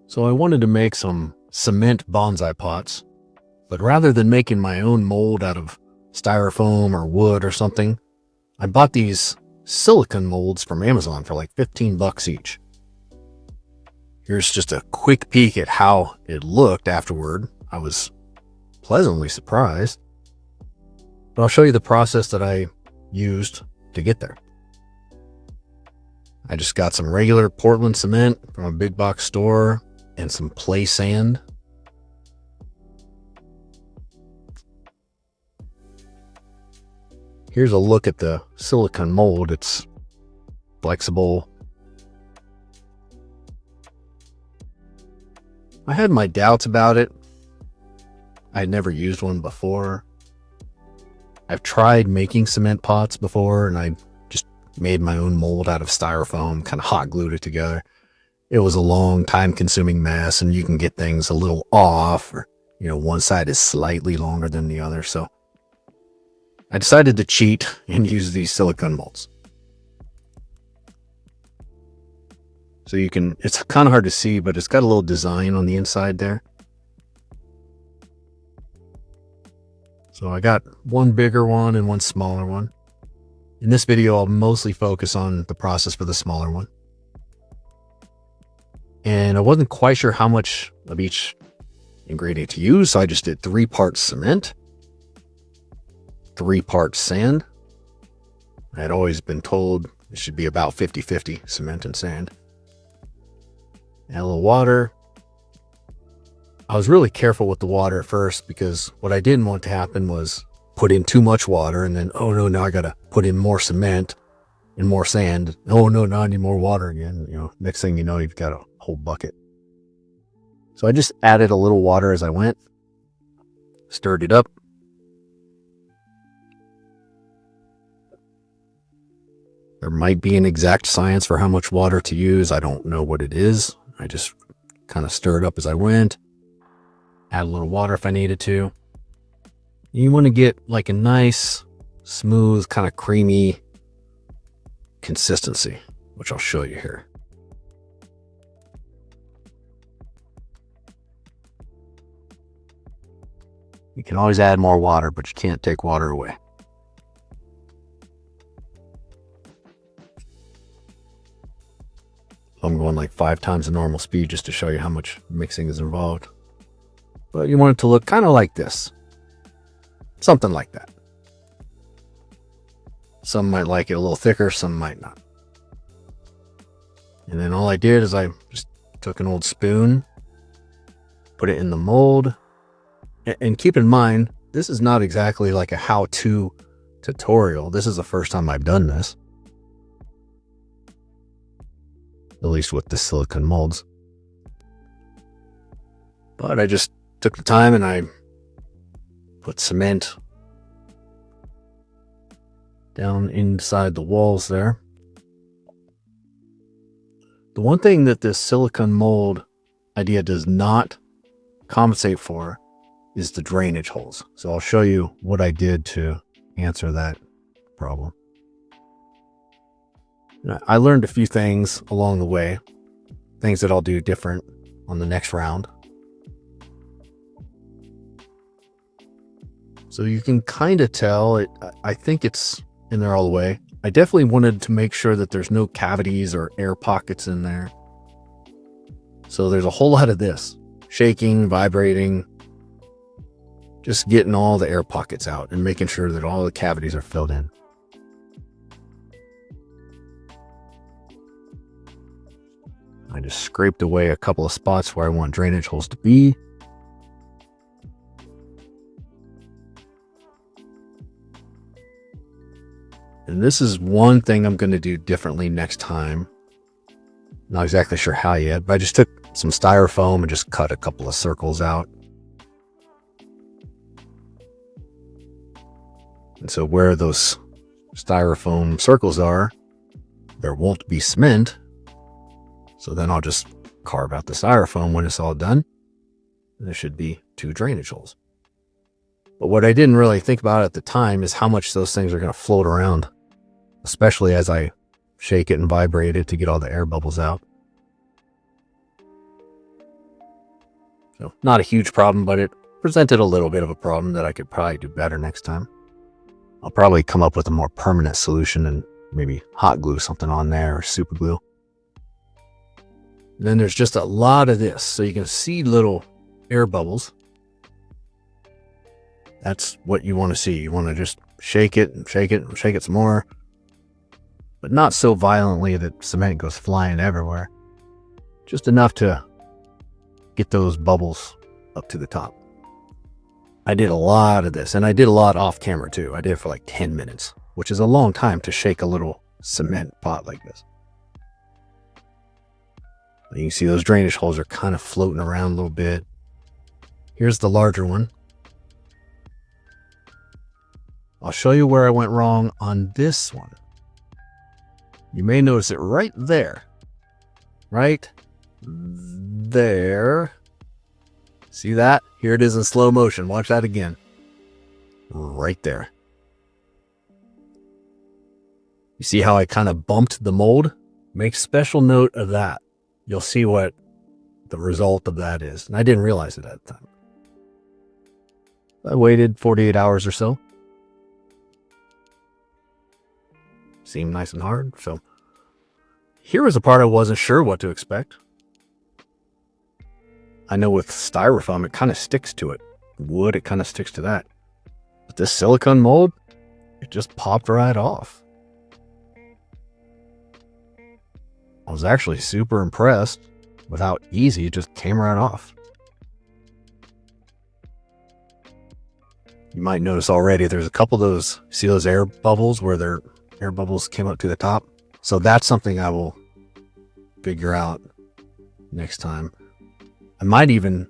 So I wanted to make some cement bonsai pots, but rather than making my own mold out of styrofoam or wood or something, I bought these silicone molds from Amazon for like 15 bucks each. Here's just a quick peek at how it looked afterward. I was pleasantly surprised, but I'll show you the process that I used to get there. I just got some regular Portland cement from a big box store and some play sand. Here's a look at the silicone mold. It's flexible. I had my doubts about it. I had never used one before. I've tried making cement pots before, and I just made my own mold out of styrofoam, kind of hot glued it together. It was a long, time-consuming mess, and you can get things a little off, or one side is slightly longer than the other. So I decided to cheat and use these silicone molds. So it's kind of hard to see, but it's got a little design on the inside there. So I got one bigger one and one smaller one. In this video, I'll mostly focus on the process for the smaller one. And I wasn't quite sure how much of each ingredient to use, so I just did 3 parts cement, 3 parts sand. I had always been told it should be about 50-50 cement and sand. Add a little water. I was really careful with the water at first because what I didn't want to happen was put in too much water and then, oh no, now I gotta put in more cement and more sand. Oh no, now I need more water again. Next thing you know, you've got a whole bucket. So I just added a little water as I went, stirred it up. There might be an exact science for how much water to use. I don't know what it is. I just kind of stirred up as I went. Add a little water if I needed to. You want to get like a nice, smooth, kind of creamy consistency, which I'll show you here. You can always add more water, but you can't take water away. I'm going like 5 times the normal speed just to show you how much mixing is involved. But you want it to look kind of like this. Something like that. Some might like it a little thicker, some might not. And then all I did is I just took an old spoon, put it in the mold. And keep in mind, this is not exactly like a how-to tutorial. This is the first time I've done this. At least with the silicone molds. But I just took the time and I put cement down inside the walls there. The one thing that this silicone mold idea does not compensate for is the drainage holes. So I'll show you what I did to answer that problem. I learned a few things along the way, things that I'll do different on the next round. So you can kind of tell it. I think it's in there all the way. I definitely wanted to make sure that there's no cavities or air pockets in there. So there's a whole lot of this, shaking, vibrating, just getting all the air pockets out and making sure that all the cavities are filled in. I just scraped away a couple of spots where I want drainage holes to be. And this is one thing I'm going to do differently next time. Not exactly sure how yet, but I just took some styrofoam and just cut a couple of circles out. And so where those styrofoam circles are, there won't be cement. So then I'll just carve out the styrofoam when it's all done. And there should be 2 drainage holes. But what I didn't really think about at the time is how much those things are going to float around, especially as I shake it and vibrate it to get all the air bubbles out. So not a huge problem, but it presented a little bit of a problem that I could probably do better next time. I'll probably come up with a more permanent solution and maybe hot glue something on there or super glue. And then there's just a lot of this. So you can see little air bubbles. That's what you want to see. You want to just shake it and shake it and shake it some more, but not so violently that cement goes flying everywhere. Just enough to get those bubbles up to the top. I did a lot of this, and I did a lot off camera too. I did it for like 10 minutes, which is a long time to shake a little cement pot like this. You can see those drainage holes are kind of floating around a little bit. Here's the larger one. I'll show you where I went wrong on this one. You may notice it right there. Right there. See that? Here it is in slow motion. Watch that again. Right there. You see how I kind of bumped the mold? Make special note of that. You'll see what the result of that is. And I didn't realize it at the time. I waited 48 hours or so. Seemed nice and hard. So here was a part I wasn't sure what to expect. I know with styrofoam, it kind of sticks to it. Wood, it kind of sticks to that. But this silicone mold, it just popped right off. I was actually super impressed with how easy it just came right off. You might notice already there's a couple of those, see those air bubbles where their air bubbles came up to the top? So that's something I will figure out next time. I might even,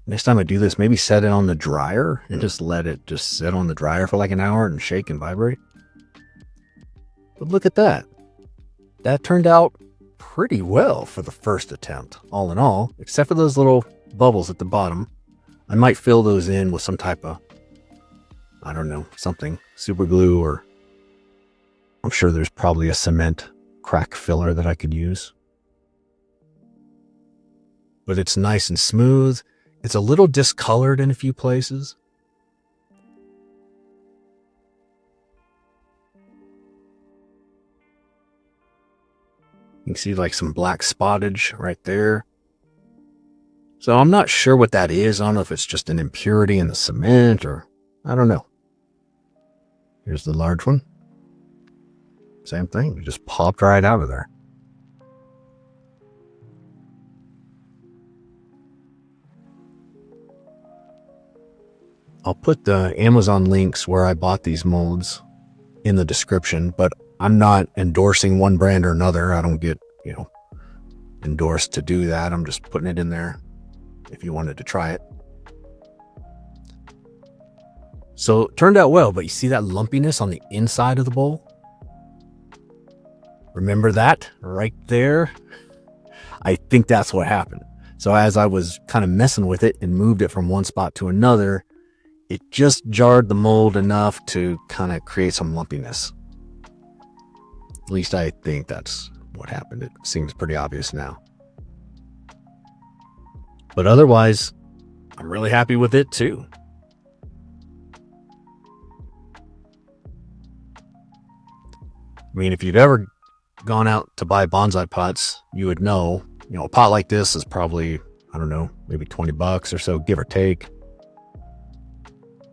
next time I do this, maybe set it on the dryer and just let it just sit on the dryer for like an hour and shake and vibrate. But look at that. That turned out pretty well for the first attempt, all in all, except for those little bubbles at the bottom. I might fill those in with some type of, I don't know, something, super glue, or I'm sure there's probably a cement crack filler that I could use. But it's nice and smooth. It's a little discolored in a few places. You can see like some black spottage right there. So I'm not sure what that is. I don't know if it's just an impurity in the cement or I don't know. Here's the large one. Same thing. It just popped right out of there. I'll put the Amazon links where I bought these molds in the description, but I'm not endorsing one brand or another. I don't get, endorsed to do that. I'm just putting it in there if you wanted to try it. So it turned out well, but you see that lumpiness on the inside of the bowl? Remember that right there? I think that's what happened. So as I was kind of messing with it and moved it from one spot to another, it just jarred the mold enough to kind of create some lumpiness. At least I think that's what happened. It seems pretty obvious now. But otherwise, I'm really happy with it too. I mean, if you've ever gone out to buy bonsai pots, you would know, a pot like this is probably, I don't know, maybe $20 or so, give or take.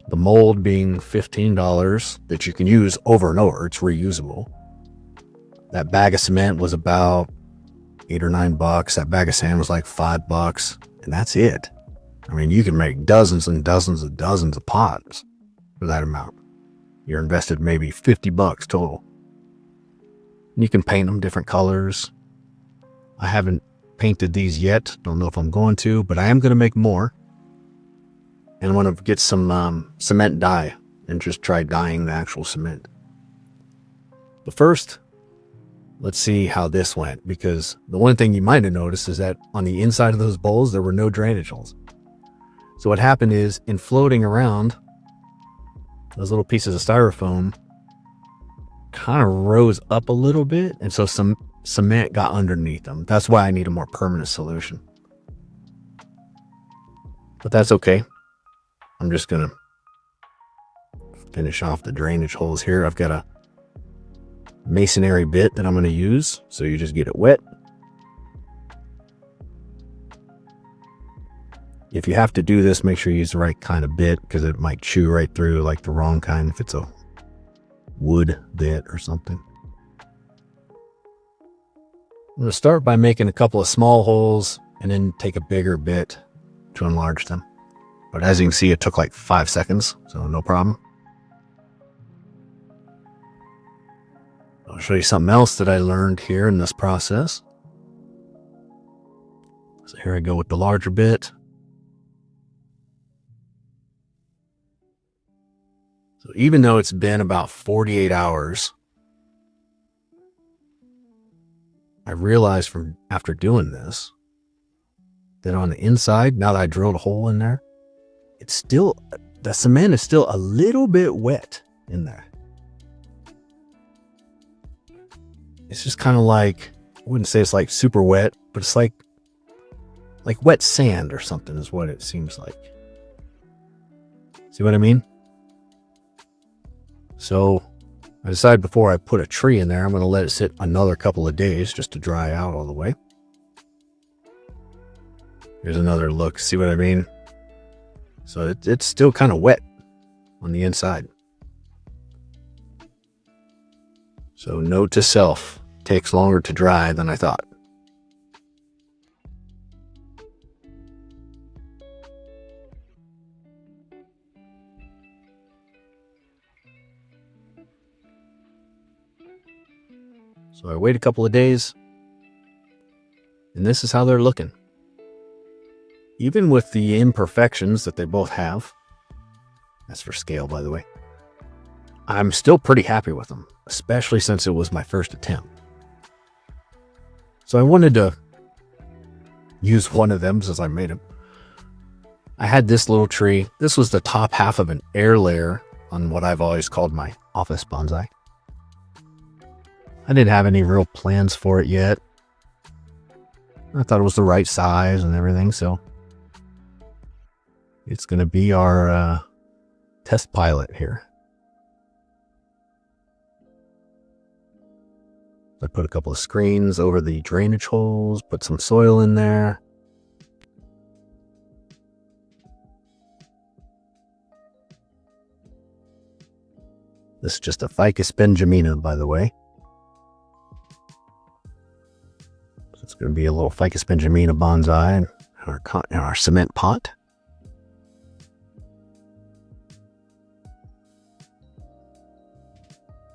The mold being $15 that you can use over and over. It's reusable. That bag of cement was about $8 or $9. That bag of sand was like $5, and that's it. I mean, you can make dozens and dozens and dozens of pots for that amount. You're invested maybe $50 total. You can paint them different colors. I haven't painted these yet. Don't know if I'm going to, but I am going to make more. And I want to get some cement dye and just try dyeing the actual cement. But first, let's see how this went, because the one thing you might have noticed is that on the inside of those bowls, there were no drainage holes. So what happened is, in floating around, those little pieces of styrofoam kind of rose up a little bit, and so some cement got underneath them. That's why I need a more permanent solution. but that's okay. I'm just gonna finish off the drainage holes here. I've got a masonry bit that I'm going to use, so you just get it wet. If you have to do this, make sure you use the right kind of bit, because it might chew right through like the wrong kind if it's a wood bit or something. I'm going to start by making a couple of small holes and then take a bigger bit to enlarge them. But as you can see, it took like 5 seconds, so no problem. I'll show you something else that I learned here in this process. So here I go with the larger bit. So even though it's been about 48 hours, I realized from after doing this that on the inside, now that I drilled a hole in there, it's still, the cement is still a little bit wet in there. It's just kind of like, I wouldn't say it's like super wet, but it's like wet sand or something is what it seems like. See what I mean? So I decided before I put a tree in there, I'm going to let it sit another couple of days just to dry out all the way. Here's another look. See what I mean? So it's still kind of wet on the inside. So note to self, takes longer to dry than I thought. So I wait a couple of days, and this is how they're looking. Even with the imperfections that they both have, that's for scale, by the way, I'm still pretty happy with them, especially since it was my first attempt. So I wanted to use one of them since I made them. I had this little tree. This was the top half of an air layer on what I've always called my office bonsai. I didn't have any real plans for it yet. I thought it was the right size and everything, so it's going to be our test pilot here. I put a couple of screens over the drainage holes, put some soil in there. This is just a Ficus benjamina, by the way. So it's going to be a little Ficus benjamina bonsai in our cement pot.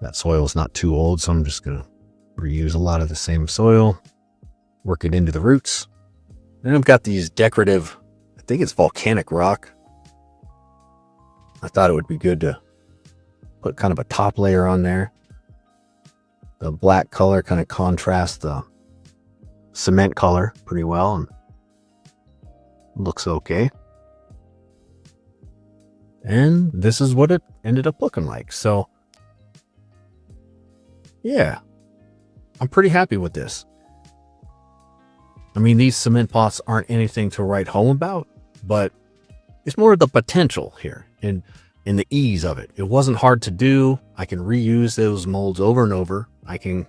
That soil is not too old, so I'm just going to reuse a lot of the same soil, work it into the roots. Then I've got these decorative, I think it's volcanic rock. I thought it would be good to put kind of a top layer on there. The black color kind of contrasts the cement color pretty well and looks okay. And this is what it ended up looking like. So yeah, I'm pretty happy with this. I mean, these cement pots aren't anything to write home about, but it's more of the potential here and in the ease of it. It wasn't hard to do. I can reuse those molds over and over. I can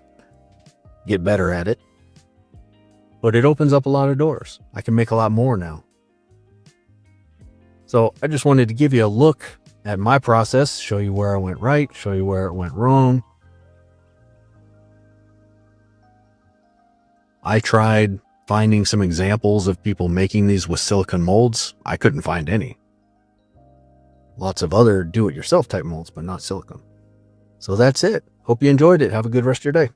get better at it, but it opens up a lot of doors. I can make a lot more now. So I just wanted to give you a look at my process, show you where I went right, show you where it went wrong. I tried finding some examples of people making these with silicone molds. I couldn't find any. Lots of other do-it-yourself type molds, but not silicone. So that's it. Hope you enjoyed it. Have a good rest of your day.